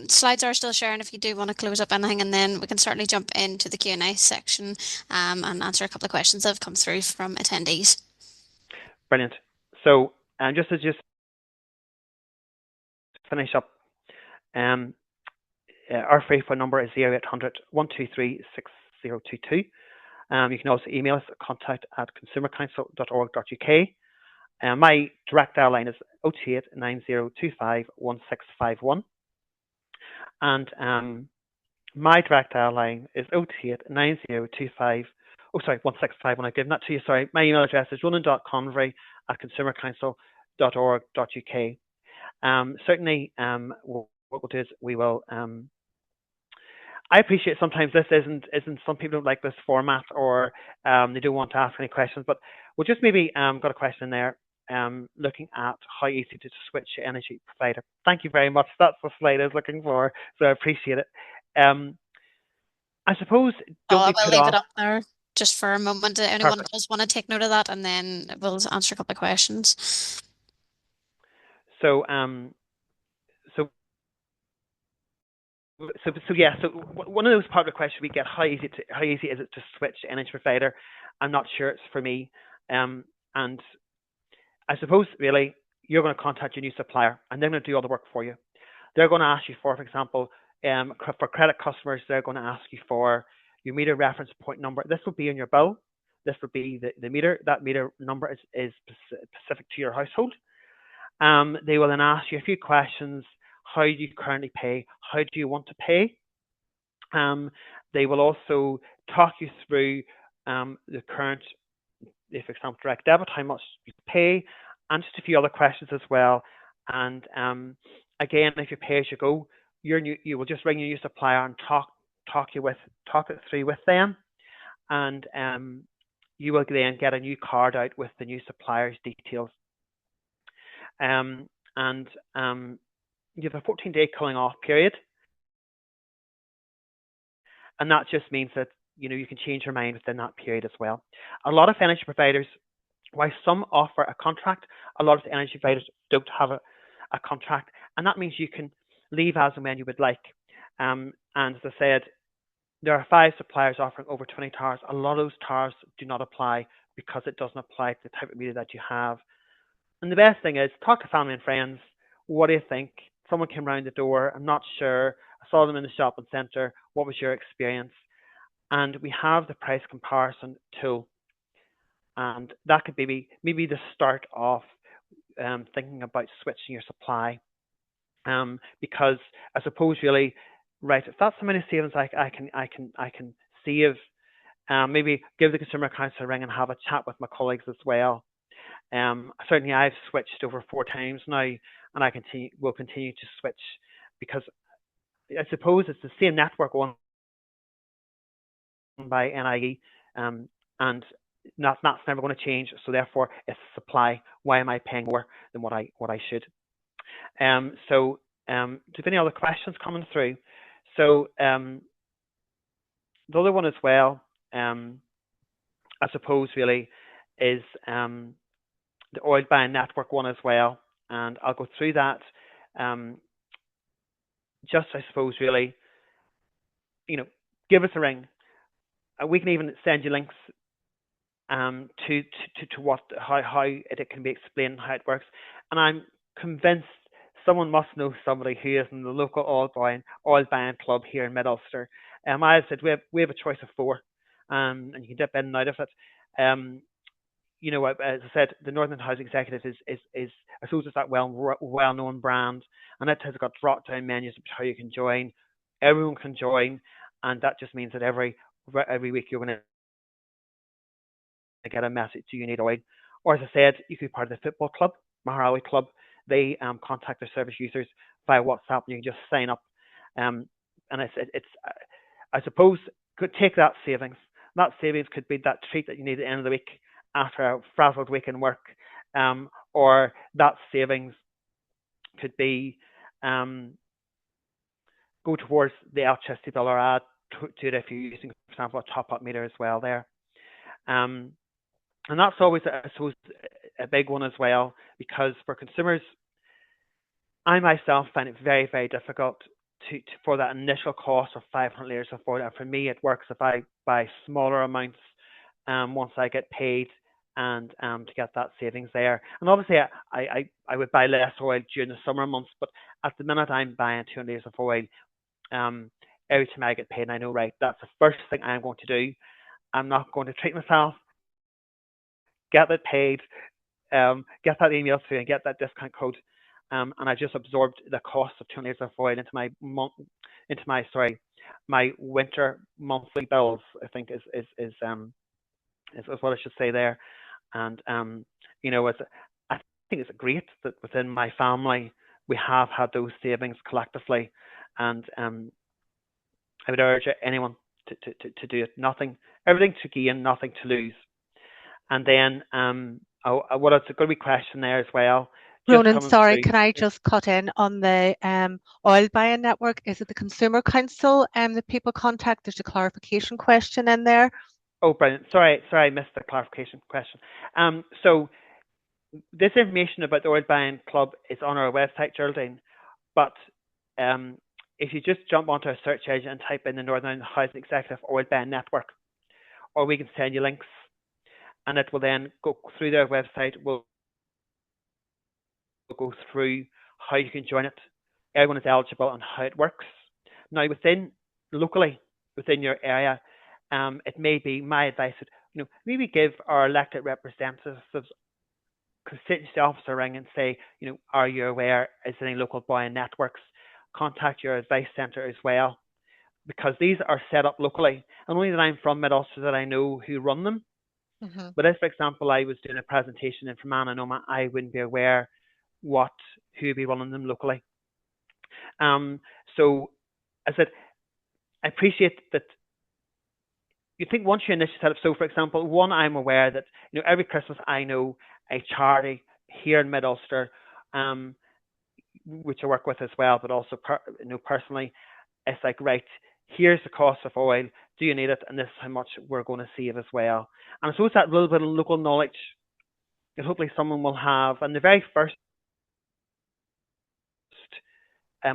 [SPEAKER 1] Slides are still sharing if you do want to close up anything, and then we can certainly jump into the Q&A section and answer a couple of questions that have come through from attendees.
[SPEAKER 2] brilliant. So, just to finish up, um, our free phone number is 0800 123 6022. You can also email us at contact@consumercouncil.org.uk. My direct dial line is 028 9025 1651. And my direct dial line is 028 9025. Oh, sorry, 165 when I give that to you. Sorry. My email address is ronan.convery@consumercouncil.org.uk. Certainly, what we'll do is we will. I appreciate sometimes this isn't some people don't like this format or they don't want to ask any questions, but we'll just maybe got a question there looking at how easy to switch your energy provider. Thank you very much. That's the slide I was looking for, so I appreciate it. Um, I suppose
[SPEAKER 1] Oh,
[SPEAKER 2] don't
[SPEAKER 1] I
[SPEAKER 2] be
[SPEAKER 1] will
[SPEAKER 2] put
[SPEAKER 1] leave it
[SPEAKER 2] off.
[SPEAKER 1] up there just for a moment. Anyone
[SPEAKER 2] Perfect.
[SPEAKER 1] does want to take note of that, and then we'll answer a couple of questions.
[SPEAKER 2] So so so yeah. So one of those part of the questions we get: how easy is it to switch energy provider? I'm not sure it's for me. And I suppose really you're going to contact your new supplier, and they're going to do all the work for you. They're going to ask you for example, for credit customers, they're going to ask you for your meter reference point number. This will be in your bill. This will be the meter. That meter number is specific to your household. They will then ask you a few questions. How do you currently pay? How do you want to pay? Um, they will also talk you through the current, for example, direct debit, how much you pay, and just a few other questions as well. And again, if you pay as you go, you will just ring your new supplier and talk it through with them, and you will then get a new card out with the new supplier's details. Um, and you have a 14-day cooling off period, and that just means that you can change your mind within that period as well. A lot of energy providers, while some offer a contract, a lot of the energy providers don't have a contract, and that means you can leave as and when you would like. And as I said, there are 5 suppliers offering over 20 towers. A lot of those towers do not apply because it doesn't apply to the type of meter that you have. And the best thing is talk to family and friends. What do you think? Someone came round the door. I'm not sure. I saw them in the shopping centre. What was your experience? And we have the price comparison tool, and that could be maybe the start of thinking about switching your supply. Because I suppose really, right, if that's how many savings I can save, maybe give the consumer council a ring and have a chat with my colleagues as well. Certainly, I've switched over 4 times now, and will continue to switch because I suppose it's the same network owned by NIE, and that's never going to change. So therefore, it's supply. Why am I paying more than what I should? So, do you have any other questions coming through? So, the other one as well, I suppose, really, is the oil buying network one as well, and I'll go through that. Um, just I suppose, really, you know, give us a ring. We can even send you links to what how it can be explained how it works. And I'm convinced someone must know somebody who is in the local oil buying club here in Mid Ulster. I said we have a choice of 4, and you can dip in and out of it. Um, as I said, the Northern Housing Executive is I suppose it's that well known brand, and it has got drop down menus of how you can join. Everyone can join, and that just means that every week you're going to get a message, do you need oil? Or as I said, you could be part of the football club, Maharawi Club. They contact their service users via WhatsApp, and you can just sign up. And I suppose could take that savings. That savings could be that treat that you need at the end of the week after a frazzled week in work, or that savings could be um, go towards the electricity bill or add to it if you're using, for example, a top-up meter as well there. Um, and that's always, I suppose, a big one as well, because for consumers, I myself find it very, very difficult for that initial cost of 500 litres of oil. And for me, it works if I buy smaller amounts once I get paid and to get that savings there. And obviously, I would buy less oil during the summer months, but at the minute I'm buying 200 litres of oil um, every time I get paid. And I know, right, that's the first thing I'm going to do. I'm not going to treat myself, get it paid, get that email through and get that discount code. And I just absorbed the cost of 2 litres of oil into my winter monthly bills. I think is what I should say there. And I think it's great that within my family we have had those savings collectively, and I would urge anyone to do it. Nothing, everything to gain, nothing to lose. And then what it's a good wee question there as well, just
[SPEAKER 3] Ronan,
[SPEAKER 2] coming
[SPEAKER 3] sorry,
[SPEAKER 2] through.
[SPEAKER 3] can I just cut in on the oil buying network? Is it the Consumer Council that people contact? There's a clarification question in there.
[SPEAKER 2] Oh, brilliant. Sorry, I missed the clarification question. So this information about the Oil Buying Club is on our website, Geraldine, but if you just jump onto our search engine and type in the Northern Housing Executive Oil Buying Network, or we can send you links, and it will then go through their website. We'll go through how you can join it. Everyone is eligible and how it works. Now, locally within your area, it may be my advice that maybe give our elected representatives, constituency officer, a ring and say, are you aware? Is there any local buying networks? Contact your advice centre as well, because these are set up locally. And only that I'm from Mid Ulster that I know who run them.
[SPEAKER 3] Mm-hmm.
[SPEAKER 2] But if, for example, I was doing a presentation in Fermanagh, I wouldn't be aware who would be running them locally. So I said, I appreciate that you think once you initially set up. So, for example, one, I'm aware that every Christmas I know a charity here in Mid Ulster, which I work with as well, but also personally, it's like, right, here's the cost of oil. Do you need it? And this is how much we're going to save as well. And I suppose that little bit of local knowledge that hopefully someone will have. And the very first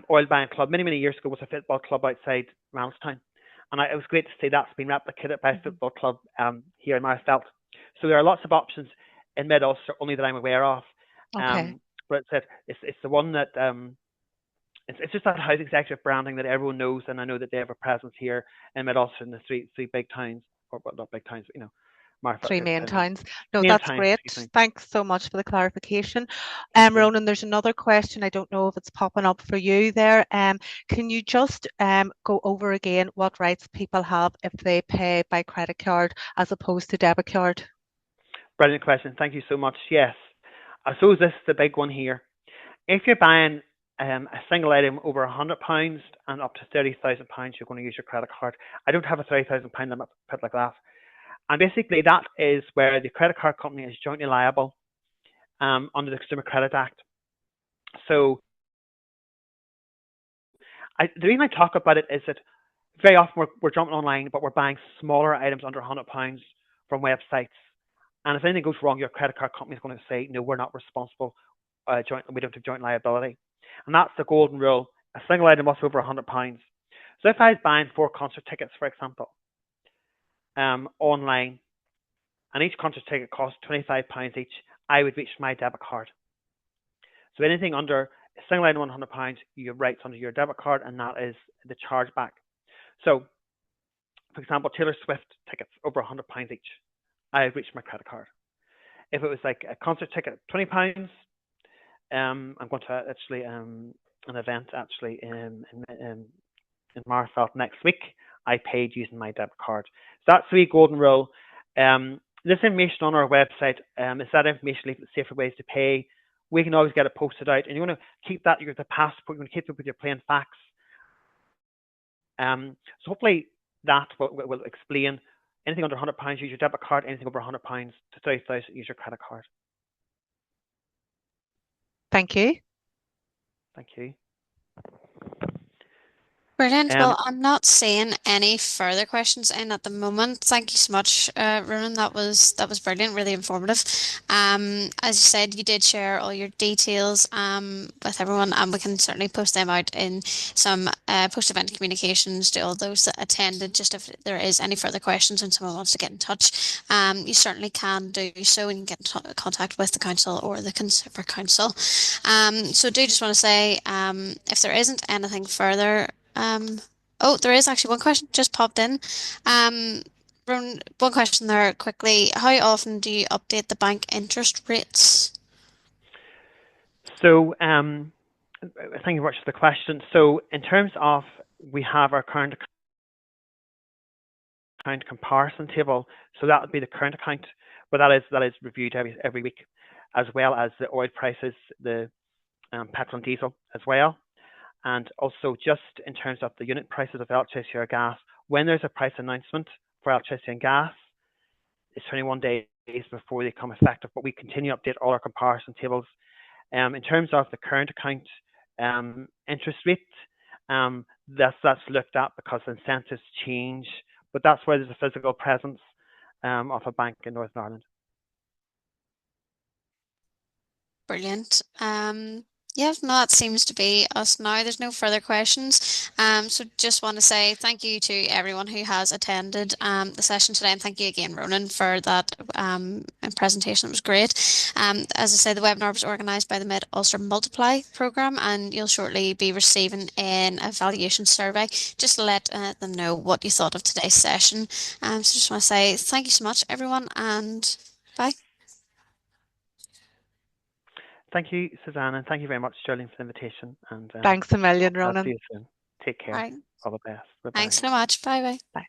[SPEAKER 2] oil buying club many years ago was a football club outside Ralstown, and it was great to see that's been replicated by a football club here in Marfelt. So there are lots of options in Mid Ulster only that I'm aware of.
[SPEAKER 3] Okay.
[SPEAKER 2] But it's the one that it's just that housing executive branding that everyone knows, and I know that they have a presence here in Mid Ulster in the three big towns, or well, not big towns, but Marfelt.
[SPEAKER 3] Three main towns. No,
[SPEAKER 2] main
[SPEAKER 3] that's
[SPEAKER 2] towns,
[SPEAKER 3] great. Thanks so much for the clarification.
[SPEAKER 2] Thank you.
[SPEAKER 3] Ronan, there's another question. I don't know if it's popping up for you there. Can you just go over again what rights people have if they pay by credit card as opposed to debit card?
[SPEAKER 2] Brilliant question. Thank you so much. Yes. I suppose this is the big one here. If you're buying a single item over £100 and up to £30,000, you're going to use your credit card. I don't have a £30,000 limit put like that. And basically, that is where the credit card company is jointly liable under the Consumer Credit Act. So the reason I talk about it is that very often we're jumping online, but we're buying smaller items under £100 from websites. And if anything goes wrong, your credit card company is going to say, no, we're not responsible. We don't have joint liability. And that's the golden rule. A single item must be over £100. So if I was buying 4 concert tickets, for example, online, and each concert ticket costs £25 each, I would reach my debit card. So anything under a single item £100, you have rights under your debit card, and that is the chargeback. So, for example, Taylor Swift tickets over £100 each, I would reach my credit card. If it was like a concert ticket, £20, I'm going to actually an event actually in Marfelt next week. I paid using my debit card. So that's the golden rule. This information on our website is that information, leaflet, safer ways to pay. We can always get it posted out, and you want to keep that. You're the passport. You want to keep it with your plain facts. So hopefully that will explain anything under £100, use your debit card, anything over £100 to 30,000, use your credit card.
[SPEAKER 3] Thank you.
[SPEAKER 2] Thank you.
[SPEAKER 1] Brilliant. Well, I'm not seeing any further questions in at the moment. Thank you so much, Ronan. That was brilliant, really informative. As you said, you did share all your details with everyone, and we can certainly post them out in some post-event communications to all those that attended. Just if there is any further questions and someone wants to get in touch, you certainly can do so, and you can get in contact with the council or the Consumer Council. So I do just want to say, if there isn't anything further. Oh, there is actually one question just popped in. One question there quickly. How often do you update the bank interest rates?
[SPEAKER 2] So, thank you very much for the question. So, in terms of, we have our current account comparison table. So that would be the current account, but that is reviewed every week, as well as the oil prices, the petrol and diesel as well. And also, just in terms of the unit prices of electricity or gas, when there's a price announcement for electricity and gas, it's 21 days before they become effective, but we continue to update all our comparison tables. In terms of the current account interest rate, that's looked at because incentives change, but that's where there's a physical presence of a bank in Northern Ireland.
[SPEAKER 1] Brilliant. Yeah, no, that seems to be us now. There's no further questions. So just want to say thank you to everyone who has attended the session today, and thank you again, Ronan, for that presentation. It was great. As I say, the webinar was organised by the Mid Ulster Multiply programme, and you'll shortly be receiving an evaluation survey just to let them know what you thought of today's session. So just want to say thank you so much, everyone, and bye.
[SPEAKER 2] Thank you, Suzanne, and thank you very much, Sterling, for the invitation. And
[SPEAKER 3] Thanks a million,
[SPEAKER 2] I'll see
[SPEAKER 3] Ronan.
[SPEAKER 2] you soon. Take care.
[SPEAKER 1] All right.
[SPEAKER 2] All the best. Bye-bye.
[SPEAKER 1] Thanks so much. Bye bye.
[SPEAKER 3] Bye.